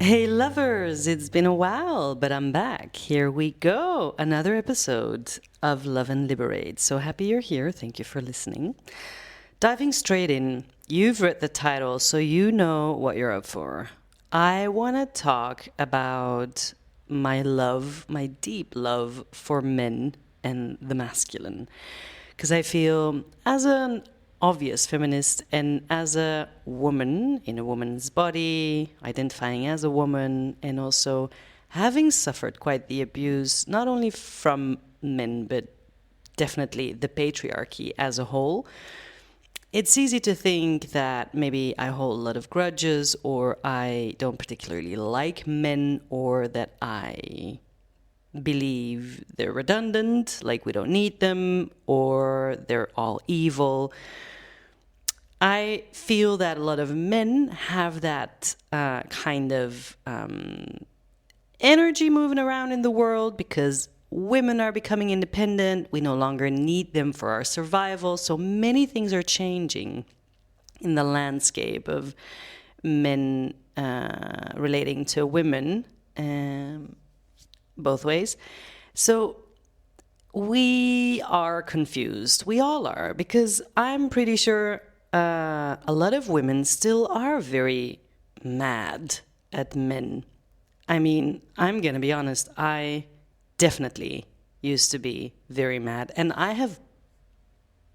Hey lovers, it's been a while, but I'm back. Here we go. Another episode of Love and Liberate. So happy you're here. Thank you for listening. Diving straight in, you've read the title, so you know what you're up for. I want to talk about my love, my deep love for men and the masculine. Because I feel, as an obvious feminist and as a woman in a woman's body, identifying as a woman, and also having suffered quite the abuse, not only from men, but definitely the patriarchy as a whole, it's easy to think that maybe I hold a lot of grudges, or I don't particularly like men, or that I believe they're redundant, like we don't need them, or they're all evil. I feel that a lot of men have that kind of energy moving around in the world because women are becoming independent. We no longer need them for our survival. So many things are changing in the landscape of men relating to women, both ways. So we are confused. We all are, because I'm pretty sure a lot of women still are very mad at men. I mean, I'm going to be honest, I definitely used to be very mad. And I have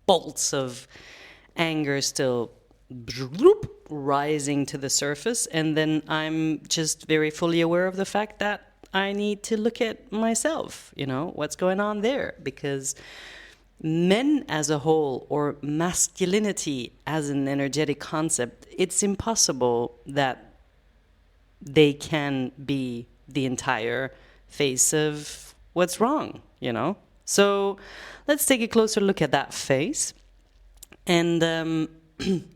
bolts of anger still rising to the surface. And then I'm just very fully aware of the fact that I need to look at myself, what's going on there. Because men as a whole, or masculinity as an energetic concept, it's impossible that they can be the entire face of what's wrong, So let's take a closer look at that face. And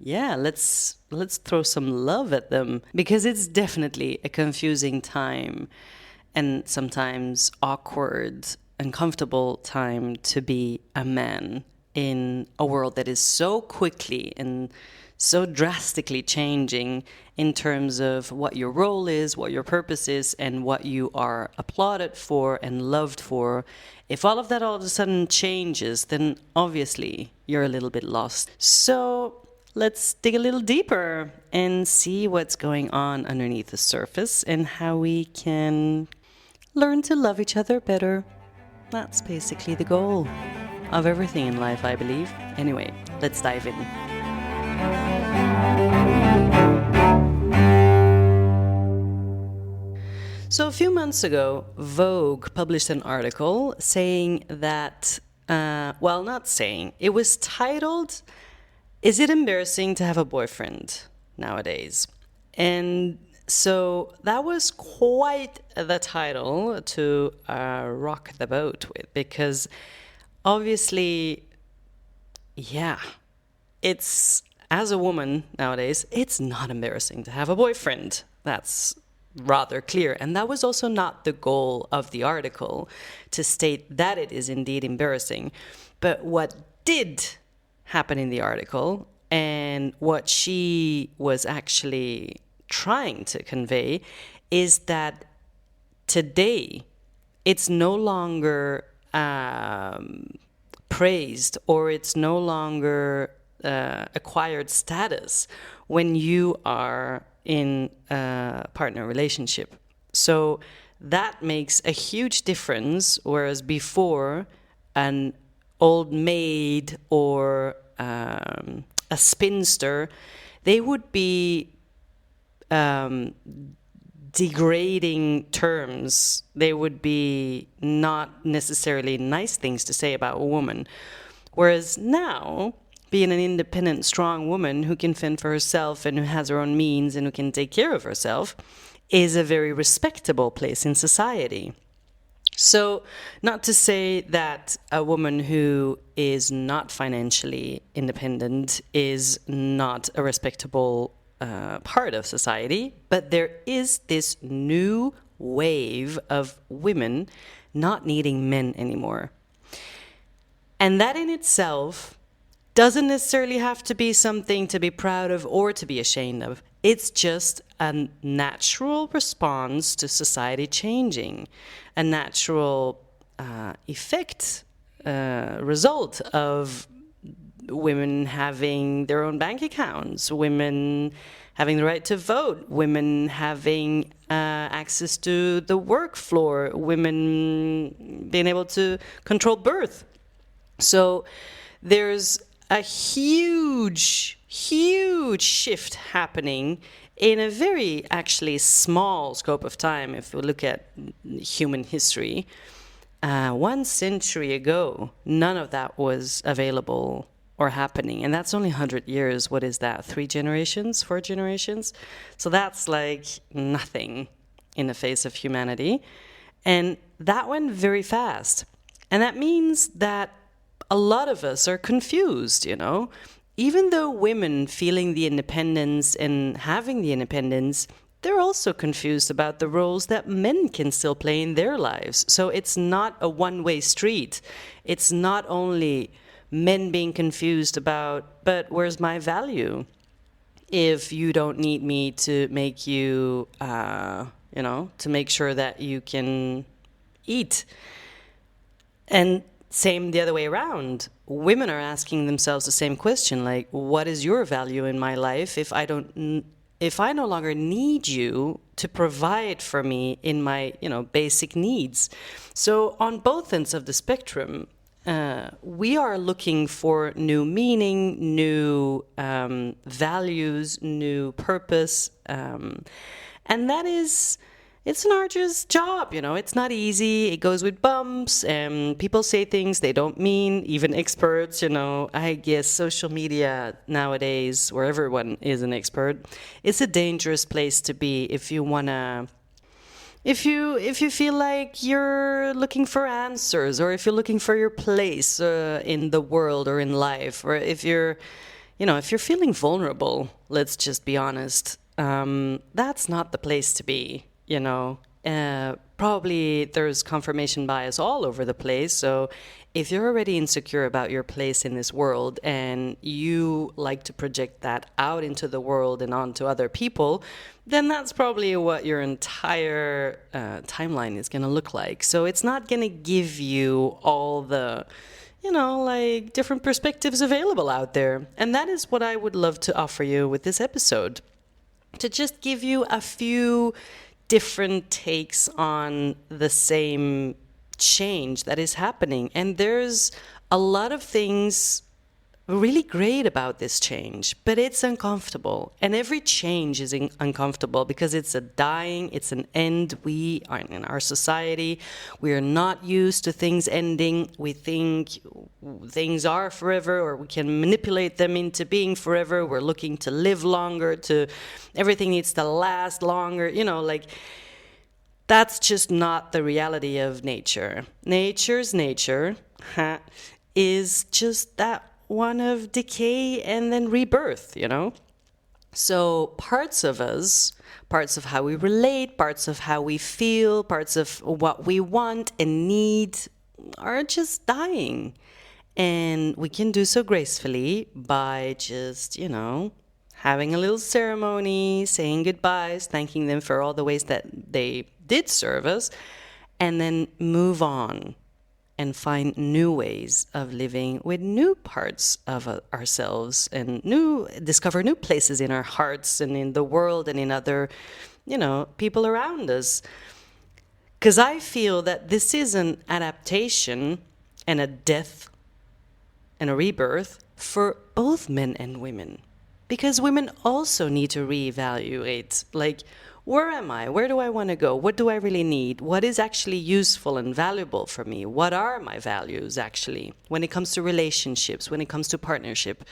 let's throw some love at them, because it's definitely a confusing time and sometimes awkward, uncomfortable time to be a man in a world that is so quickly and so drastically changing in terms of what your role is, what your purpose is, and what you are applauded for and loved for. If all of that all of a sudden changes, then obviously you're a little bit lost. So let's dig a little deeper and see what's going on underneath the surface and how we can learn to love each other better. That's basically the goal of everything in life, I believe. Anyway, let's dive in. So a few months ago, Vogue published an article saying that, it was titled, "Is it embarrassing to have a boyfriend nowadays?" And so that was quite the title to rock the boat with, because obviously, it's, as a woman nowadays, it's not embarrassing to have a boyfriend. That's rather clear. And that was also not the goal of the article, to state that it is indeed embarrassing. But what did happen in the article, and what she was actually trying to convey, is that today it's no longer praised, or it's no longer acquired status when you are in a partner relationship. So that makes a huge difference, whereas before, an old maid or a spinster, they would be degrading terms. They would be not necessarily nice things to say about a woman. Whereas now, being an independent, strong woman who can fend for herself and who has her own means and who can take care of herself is a very respectable place in society. So, not to say that a woman who is not financially independent is not a respectable part of society, but there is this new wave of women not needing men anymore. And that in itself doesn't necessarily have to be something to be proud of or to be ashamed of. It's just a natural response to society changing, a natural effect, result of women having their own bank accounts, women having the right to vote, women having access to the work floor, women being able to control birth. So there's a huge, huge shift happening in a very actually small scope of time. If we look at human history, 1 century ago, none of that was available or happening. And that's only 100 years. What is that? 3 generations, 4 generations? So that's like nothing in the face of humanity. And that went very fast. And that means that a lot of us are confused, you know? Even though women feeling the independence and having the independence, they're also confused about the roles that men can still play in their lives. So it's not a one-way street. It's not only men being confused about, but where's my value if you don't need me to make you, to make sure that you can eat. And same the other way around. Women are asking themselves the same question, like, what is your value in my life if I no longer need you to provide for me in my, basic needs? So on both ends of the spectrum, we are looking for new meaning, new values, new purpose. And that is, it's an arduous job, it's not easy. It goes with bumps, and people say things they don't mean, even experts, I guess social media nowadays, where everyone is an expert, it's a dangerous place to be if you want to, if you feel like you're looking for answers, or if you're looking for your place in the world or in life, or if you're feeling vulnerable, let's just be honest, that's not the place to be. Probably there's confirmation bias all over the place. So if you're already insecure about your place in this world and you like to project that out into the world and onto other people, then that's probably what your entire timeline is going to look like. So it's not going to give you all the, different perspectives available out there. And that is what I would love to offer you with this episode, to just give you a few different takes on the same change that is happening. And there's a lot of things really great about this change, but it's uncomfortable. And every change is uncomfortable because it's a dying, it's an end. We are in our society, we are not used to things ending. We think things are forever, or we can manipulate them into being forever. We're looking to live longer, to everything needs to last longer, that's just not the reality of nature. Nature's nature is just that one of decay and then rebirth, So parts of us, parts of how we relate, parts of how we feel, parts of what we want and need are just dying. And we can do so gracefully by just, having a little ceremony, saying goodbyes, thanking them for all the ways that they did serve us, and then move on and find new ways of living with new parts of ourselves, and discover new places in our hearts and in the world and in other, people around us. Because I feel that this is an adaptation and a death and a rebirth for both men and women. Because women also need to reevaluate, like, where am I? Where do I want to go? What do I really need? What is actually useful and valuable for me? What are my values, actually, when it comes to relationships, when it comes to partnership?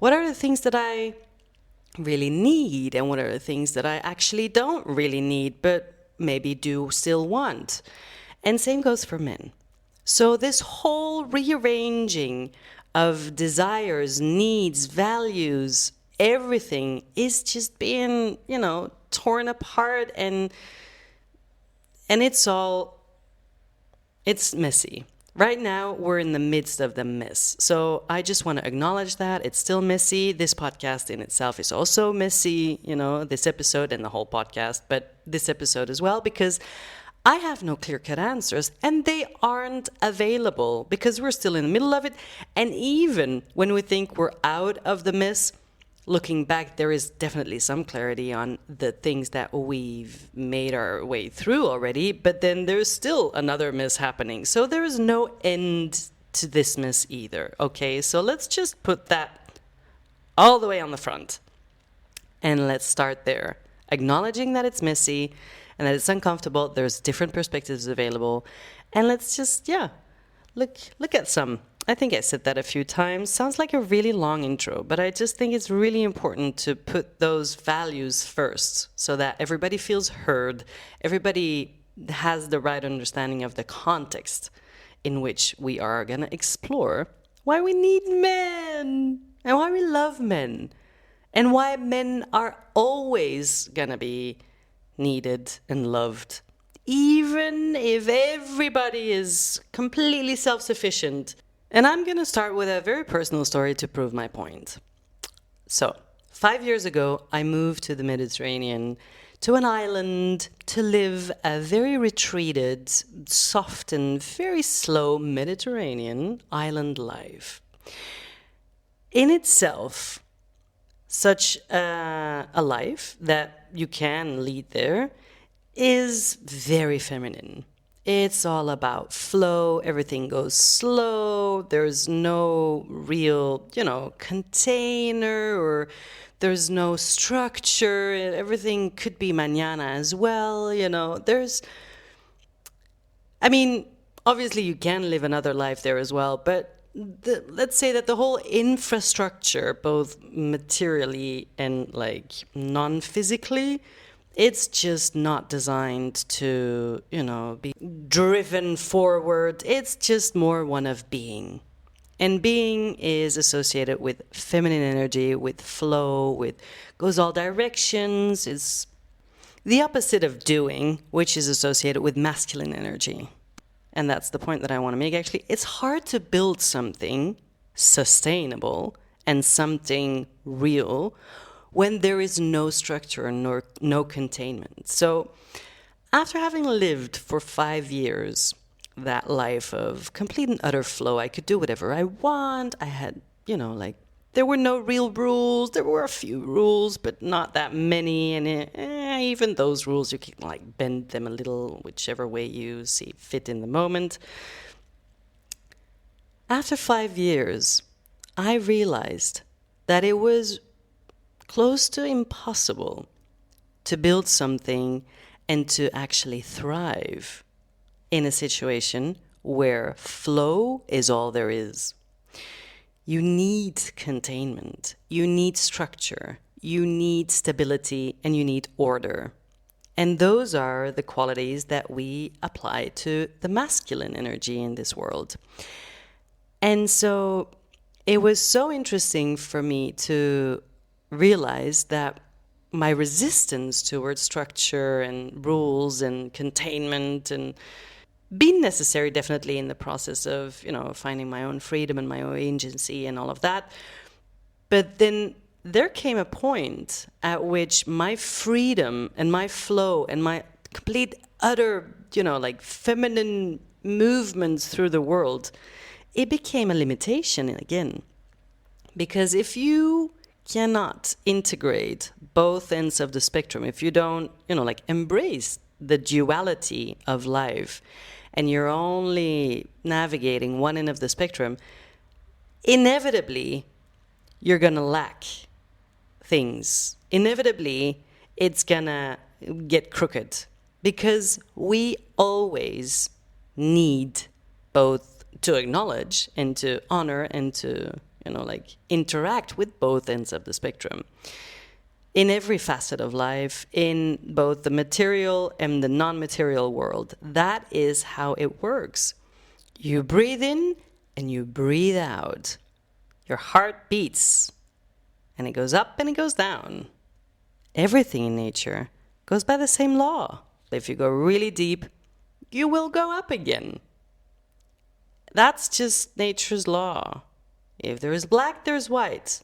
What are the things that I really need, and what are the things that I actually don't really need, but maybe do still want? And same goes for men. So this whole rearranging of desires, needs, values, everything is just being, torn apart, and it's messy. Right now, we're in the midst of the mess. So I just want to acknowledge that it's still messy. This podcast in itself is also messy, this episode and the whole podcast, but this episode as well, because I have no clear-cut answers and they aren't available because we're still in the middle of it. And even when we think we're out of the mess, looking back, there is definitely some clarity on the things that we've made our way through already, but then there's still another mess happening. So there is no end to this mess either, okay? So let's just put that all the way on the front. And let's start there. Acknowledging that it's messy and that it's uncomfortable. There's different perspectives available. And let's just, look at some. I think I said that a few times. Sounds like a really long intro, but I just think it's really important to put those values first so that everybody feels heard, everybody has the right understanding of the context in which we are going to explore why we need men and why we love men and why men are always going to be needed and loved, even if everybody is completely self-sufficient. And I'm going to start with a very personal story to prove my point. So, 5 years ago, I moved to the Mediterranean, to an island, to live a very retreated, soft and very slow Mediterranean island life. In itself, such a life that you can lead there is very feminine. It's all about flow. Everything goes slow. There's no real, container, or there's no structure. Everything could be mañana as well. Obviously you can live another life there as well, but let's say that the whole infrastructure, both materially and non-physically, it's just not designed to, be driven forward. It's just more one of being. And being is associated with feminine energy, with flow, goes all directions. It's the opposite of doing, which is associated with masculine energy. And that's the point that I want to make. Actually, it's hard to build something sustainable and something real when there is no structure nor no containment. So after having lived for 5 years that life of complete and utter flow, I could do whatever I want. I had, there were no real rules. There were a few rules, but not that many. And even those rules, you can bend them a little, whichever way you see fit in the moment. After 5 years, I realized that it was close to impossible to build something and to actually thrive in a situation where flow is all there is. You need containment, you need structure, you need stability, and you need order. And those are the qualities that we apply to the masculine energy in this world. And so it was so interesting for me to realize that my resistance towards structure and rules and containment and been necessary definitely in the process of, finding my own freedom and my own agency and all of that. But then there came a point at which my freedom and my flow and my complete utter, feminine movements through the world, it became a limitation again. Because if you cannot integrate both ends of the spectrum, if you don't, embrace the duality of life, and you're only navigating one end of the spectrum, inevitably, you're going to lack things. Inevitably, it's going to get crooked. Because we always need both to acknowledge and to honor and to interact with both ends of the spectrum. In every facet of life, in both the material and the non-material world. That is how it works. You breathe in and you breathe out. Your heart beats and it goes up and it goes down. Everything in nature goes by the same law. If you go really deep, you will go up again. That's just nature's law. If there is black, there's white.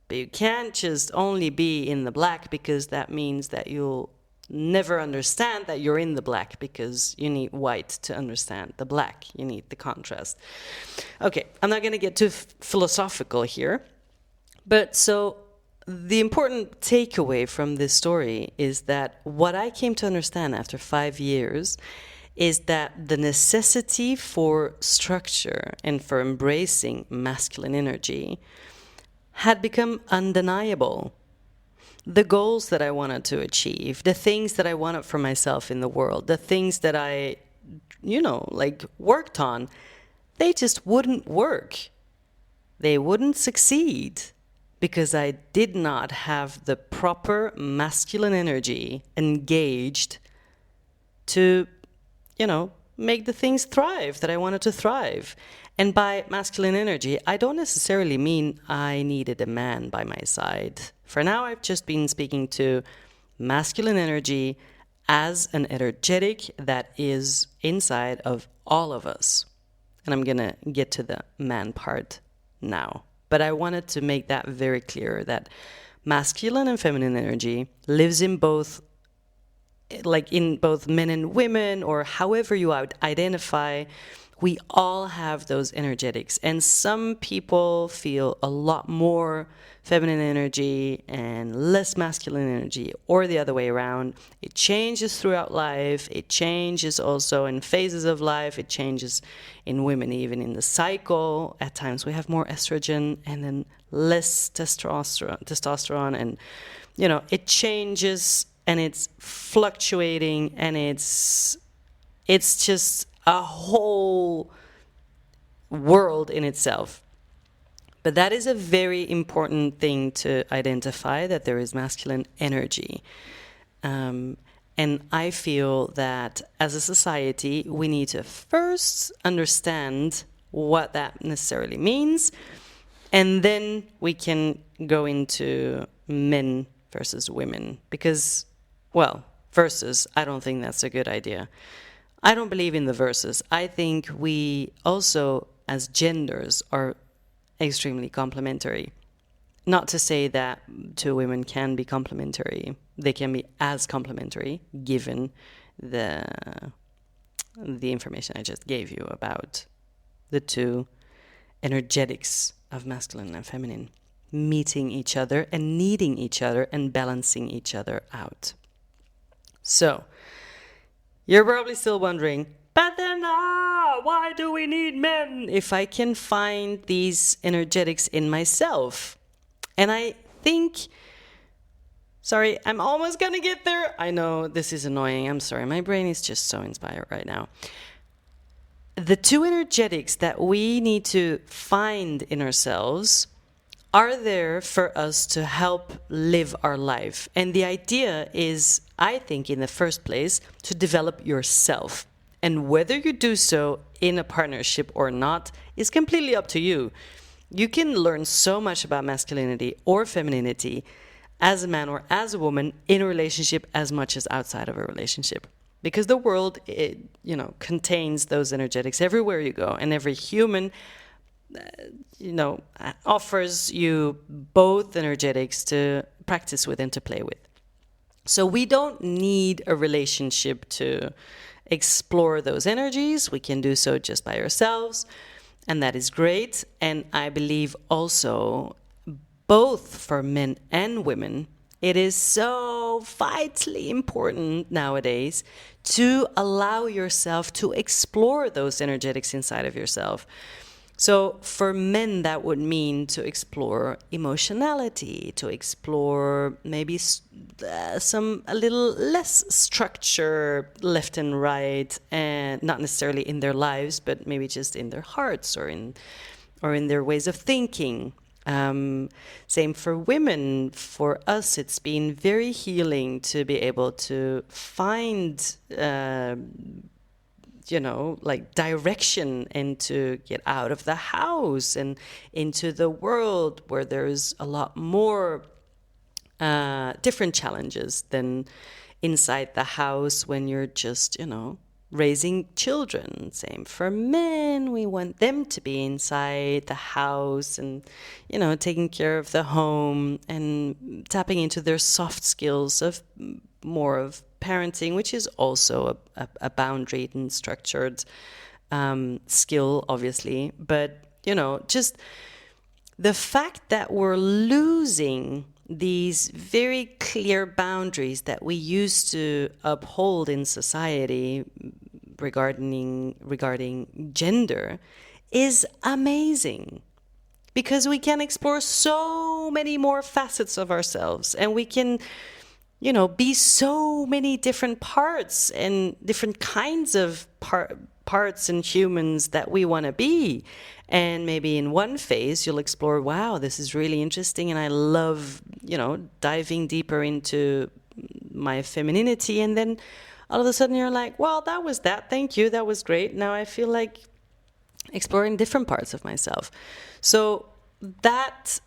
But you can't just only be in the black, because that means that you'll never understand that you're in the black, because you need white to understand the black. You need the contrast. Okay, I'm not going to get too philosophical here. But so the important takeaway from this story is that what I came to understand after 5 years is that the necessity for structure and for embracing masculine energy had become undeniable. The goals that I wanted to achieve, the things that I wanted for myself in the world, the things that I, worked on, they just wouldn't work. They wouldn't succeed because I did not have the proper masculine energy engaged to, make the things thrive that I wanted to thrive. And by masculine energy, I don't necessarily mean I needed a man by my side. For now, I've just been speaking to masculine energy as an energetic that is inside of all of us. And I'm going to get to the man part now. But I wanted to make that very clear, that masculine and feminine energy lives in both, like in both men and women, or however you identify. We all have those energetics, and some people feel a lot more feminine energy and less masculine energy, or the other way around. It changes throughout life. It changes also in phases of life. It changes in women, even in the cycle. At times we have more estrogen and then less testosterone, and it changes, and it's fluctuating, and it's just a whole world in itself. But that is a very important thing to identify, that there is masculine energy. And I feel that as a society, we need to first understand what that necessarily means, and then we can go into men versus women. Because, versus, I don't think that's a good idea. I don't believe in the verses. I think we also, as genders, are extremely complementary. Not to say that two women can be complementary. They can be as complementary, given the information I just gave you about the two energetics of masculine and feminine meeting each other and needing each other and balancing each other out. So, you're probably still wondering, but then why do we need men if I can find these energetics in myself? And I think, sorry, I'm almost going to get there. I know this is annoying. I'm sorry. My brain is just so inspired right now. The two energetics that we need to find in ourselves are there for us to help live our life. And the idea is, I think, in the first place, to develop yourself. And whether you do so in a partnership or not is completely up to you. You can learn so much about masculinity or femininity as a man or as a woman in a relationship as much as outside of a relationship. Because the world, contains those energetics everywhere you go. And every human offers you both energetics to practice with and to play with. So we don't need a relationship to explore those energies. We can do so just by ourselves, and that is great. And I believe also, both for men and women, it is so vitally important nowadays to allow yourself to explore those energetics inside of yourself. So for men, that would mean to explore emotionality, to explore maybe a little less structure left and right, and not necessarily in their lives, but maybe just in their hearts or in their ways of thinking. Same for women. For us, it's been very healing to be able to find direction, and to get out of the house and into the world where there's a lot more different challenges than inside the house when you're just, raising children. Same for men. We want them to be inside the house and, taking care of the home and tapping into their soft skills of more of parenting, which is also a boundaried and structured skill, obviously. But, just the fact that we're losing these very clear boundaries that we used to uphold in society regarding gender is amazing, because we can explore so many more facets of ourselves, and we can be so many different parts and different kinds of parts and humans that we want to be. And maybe in one phase you'll explore, wow, this is really interesting, and I love, diving deeper into my femininity. And then all of a sudden you're like, well, that was that. Thank you. That was great. Now I feel like exploring different parts of myself. So that,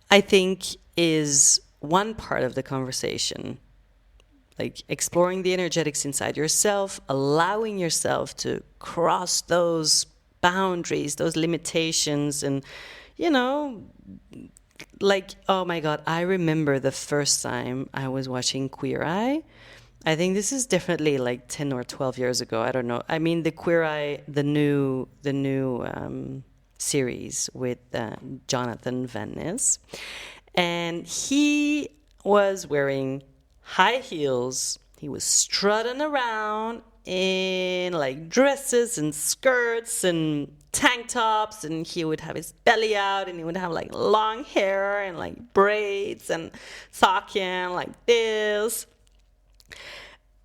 I think, is one part of the conversation, like exploring the energetics inside yourself, allowing yourself to cross those boundaries, those limitations. And, like, oh my God, I remember the first time I was watching Queer Eye. I think this is definitely like 10 or 12 years ago. I don't know. I mean, the Queer Eye, the new series with Jonathan Van Ness. And he was wearing high heels. He was strutting around in like dresses and skirts and tank tops, and he would have his belly out, and he would have like long hair and like braids and talking like this.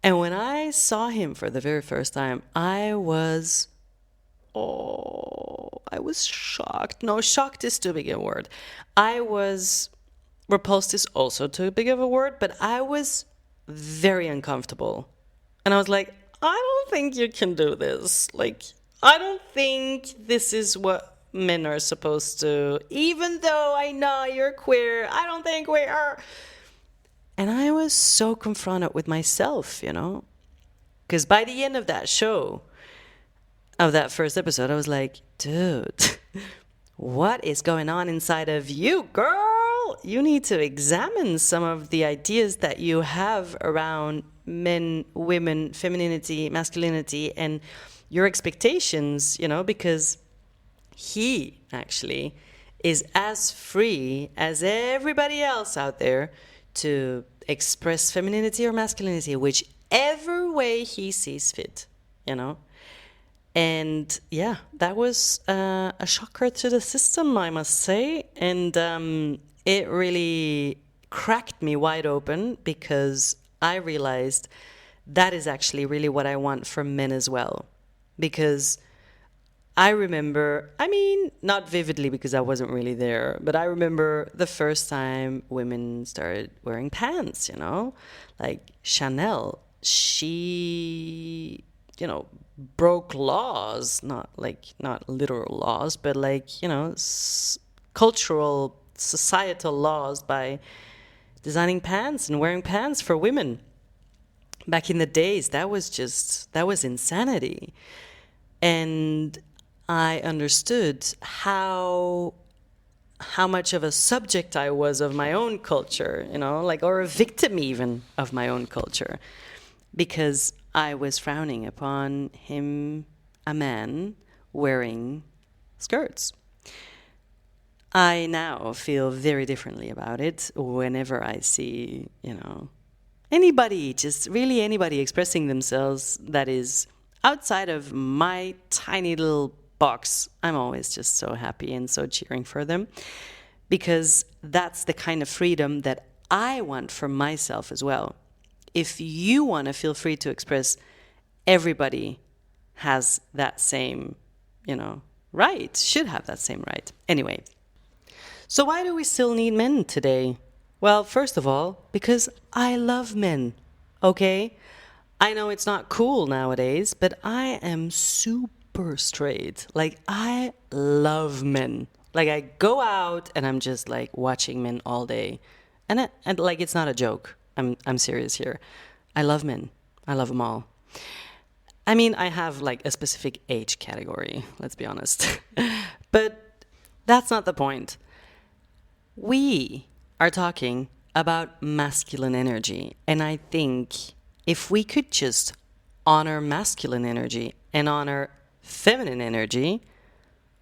And when I saw him for the very first time, I was shocked. No, shocked is too big a word. Repulsed is also too big of a word, but I was very uncomfortable. And I was like, I don't think you can do this. Like, I don't think this is what men are supposed to. Even though I know you're queer, I don't think we are. And I was so confronted with myself, Because by the end of that show, of that first episode, I was like, dude, what is going on inside of you, girl? You need to examine some of the ideas that you have around men, women, femininity, masculinity, and your expectations, because he actually is as free as everybody else out there to express femininity or masculinity, whichever way he sees fit, And yeah, that was a shocker to the system, I must say. And it really cracked me wide open, because I realized that is actually really what I want from men as well. Because I remember, not vividly because I wasn't really there, but I remember the first time women started wearing pants, like Chanel. She, broke laws, not literal laws, but cultural, societal laws by designing pants and wearing pants for women. Back in the days, that was insanity. And I understood how much of a subject I was of my own culture, or a victim even of my own culture, because I was frowning upon him, a man, wearing skirts. I now feel very differently about it whenever I see, anybody, just really anybody expressing themselves that is outside of my tiny little box. I'm always just so happy and so cheering for them, because that's the kind of freedom that I want for myself as well. If you want to feel free to express, everybody has that same, right, should have that same right. Anyway, so why do we still need men today? Well, first of all, because I love men, okay? I know it's not cool nowadays, but I am super straight. Like, I love men. Like, I go out and I'm just like watching men all day. And like, it's not a joke. I'm serious here. I love men. I love them all. I mean, I have like a specific age category, let's be honest. But that's not the point. We are talking about masculine energy. And I think if we could just honor masculine energy and honor feminine energy,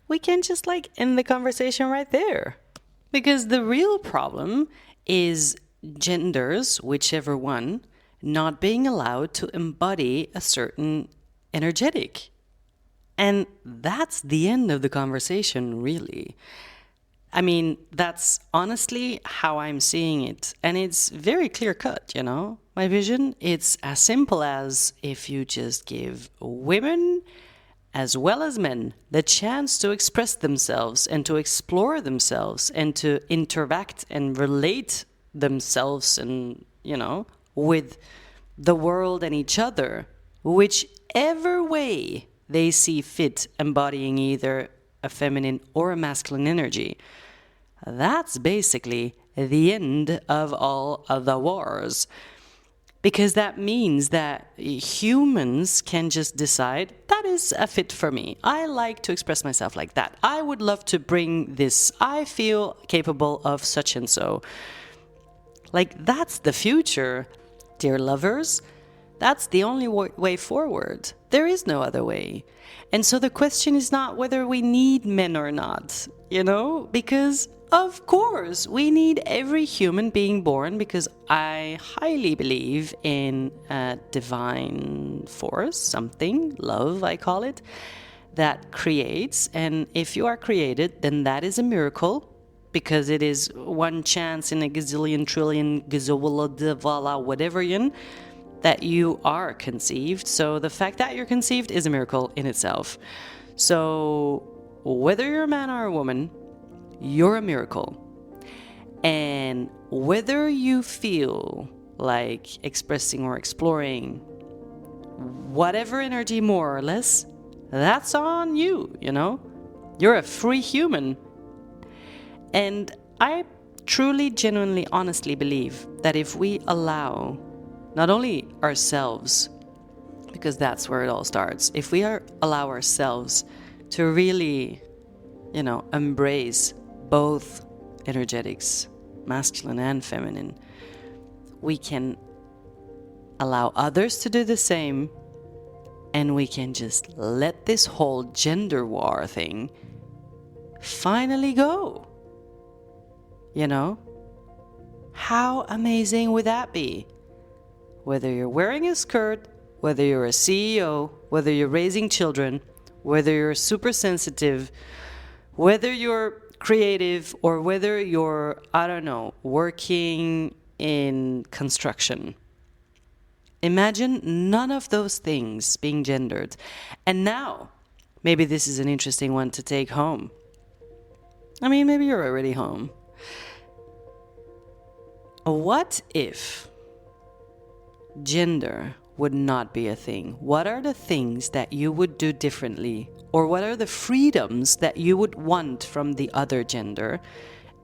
we can just like end the conversation right there. Because the real problem is genders, whichever one, not being allowed to embody a certain energetic. And that's the end of the conversation, really. I mean, that's honestly how I'm seeing it. And it's very clear cut, you know? My vision, it's as simple as if you just give women as well as men the chance to express themselves and to explore themselves and to interact and relate themselves and, you know, with the world and each other, whichever way they see fit, embodying either a feminine or a masculine energy. That's basically the end of all of the wars. Because that means that humans can just decide, that is a fit for me. I like to express myself like that. I would love to bring this. I feel capable of such and so. Like, that's the future, dear lovers. That's the only way forward. There is no other way. And so the question is not whether we need men or not, you know, because of course we need every human being born, because I highly believe in a divine force, something, love, I call it, that creates. And if you are created, then that is a miracle, because it is one chance in a gazillion, trillion, gazillion, whatever yin, that you are conceived. So the fact that you're conceived is a miracle in itself. So whether you're a man or a woman, you're a miracle. And whether you feel like expressing or exploring whatever energy more or less, that's on you, you know? You're a free human. And I truly, genuinely, honestly believe that if we allow not only ourselves, because that's where it all starts, if we allow ourselves to really, you know, embrace both energetics, masculine and feminine, we can allow others to do the same, and we can just let this whole gender war thing finally go. You know? How amazing would that be? Whether you're wearing a skirt, whether you're a CEO, whether you're raising children, whether you're super sensitive, whether you're creative, or whether you're, I don't know, working in construction. Imagine none of those things being gendered. And now, maybe this is an interesting one to take home. I mean, maybe you're already home. What if gender would not be a thing? What are the things that you would do differently? Or what are the freedoms that you would want from the other gender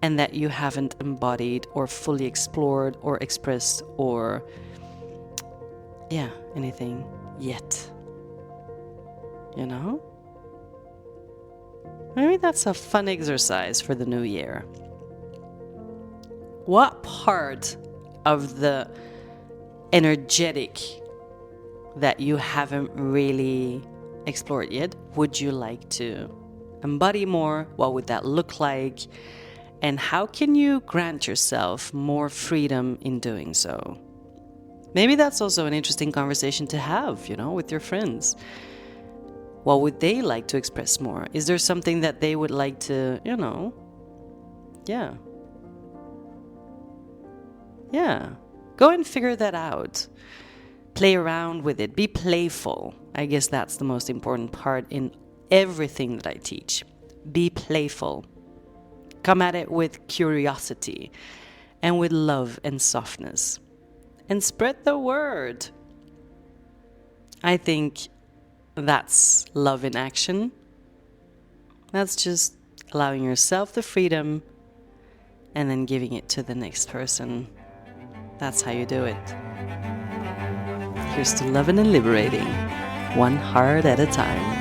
and that you haven't embodied or fully explored or expressed or, yeah, anything yet? You know? Maybe that's a fun exercise for the new year. What part of the energetic that you haven't really explored yet would you like to embody more? What would that look like? And how can you grant yourself more freedom in doing so? Maybe that's also an interesting conversation to have, you know, with your friends. What would they like to express more? Is there something that they would like to, you know, yeah. Go and figure that out. Play around with it. Be playful. I guess that's the most important part in everything that I teach. Be playful. Come at it with curiosity and with love and softness. And spread the word. I think that's love in action. That's just allowing yourself the freedom and then giving it to the next person. That's how you do it. Here's to loving and liberating, one heart at a time.